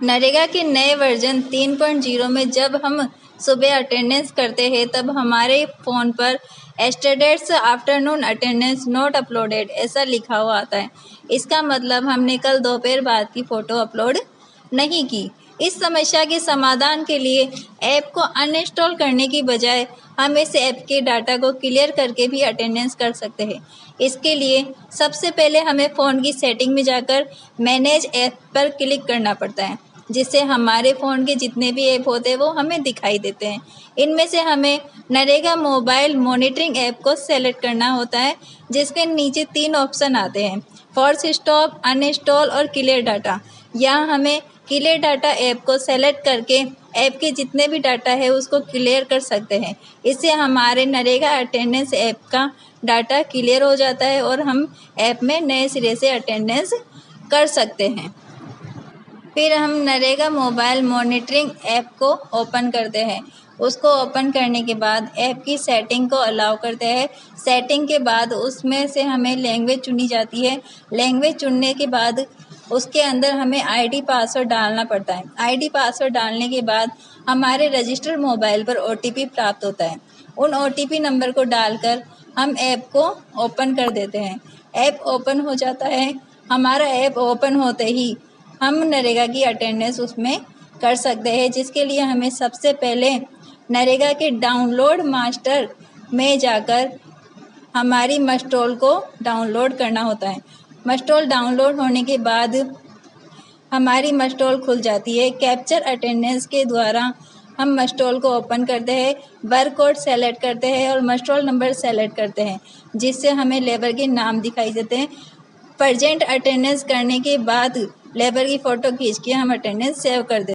नरेगा के नए वर्जन 3.0 में जब हम सुबह अटेंडेंस करते हैं तब हमारे फ़ोन पर एस्टरडेज आफ्टरनून अटेंडेंस नोट अपलोडेड ऐसा लिखा हुआ आता है। इसका मतलब हमने कल दोपहर बाद की फ़ोटो अपलोड नहीं की। इस समस्या के समाधान के लिए ऐप को अनइंस्टॉल करने की बजाय हम इस ऐप के डाटा को क्लियर करके भी अटेंडेंस कर सकते हैं। इसके लिए सबसे पहले हमें फ़ोन की सेटिंग में जाकर मैनेज ऐप पर क्लिक करना पड़ता है, जिससे हमारे फ़ोन के जितने भी ऐप होते हैं वो हमें दिखाई देते हैं। इनमें से हमें नरेगा मोबाइल मॉनिटरिंग ऐप को सेलेक्ट करना होता है, जिसके नीचे 3 ऑप्शन आते हैं: फोर्स स्टॉप, अनइंस्टॉल और क्लियर डाटा। यहाँ हमें क्लियर डाटा ऐप को सेलेक्ट करके ऐप के जितने भी डाटा है उसको क्लियर कर सकते हैं। इससे हमारे नरेगा अटेंडेंस ऐप का डाटा क्लियर हो जाता है और हम ऐप में नए सिरे से अटेंडेंस कर सकते हैं। फिर हम नरेगा मोबाइल मॉनिटरिंग ऐप को ओपन करते हैं। उसको ओपन करने के बाद ऐप की सेटिंग को अलाउ करते हैं। सेटिंग के बाद उसमें से हमें लैंग्वेज चुनी जाती है। लैंग्वेज चुनने के बाद उसके अंदर हमें आईडी पासवर्ड डालना पड़ता है। आईडी पासवर्ड डालने के बाद हमारे रजिस्टर्ड मोबाइल पर ओटीपी प्राप्त होता है। उन ओटीपी नंबर को डालकर हम ऐप को ओपन कर देते हैं। ऐप ओपन हो जाता है। हमारा ऐप ओपन होते ही हम नरेगा की अटेंडेंस उसमें कर सकते हैं, जिसके लिए हमें सबसे पहले नरेगा के डाउनलोड मास्टर में जाकर हमारी मस्टोल को डाउनलोड करना होता है। मस्टोल डाउनलोड होने के बाद हमारी मस्टोल खुल जाती है। कैप्चर अटेंडेंस के द्वारा हम मस्टोल को ओपन करते हैं, वर्क कोड सेलेक्ट करते हैं और मस्टोल नंबर सेलेक्ट करते हैं, जिससे हमें लेबर के नाम दिखाई देते हैं। प्रेजेंट अटेंडेंस करने के बाद लेबर की फ़ोटो खींच के हम अटेंडेंस सेव कर देते हैं।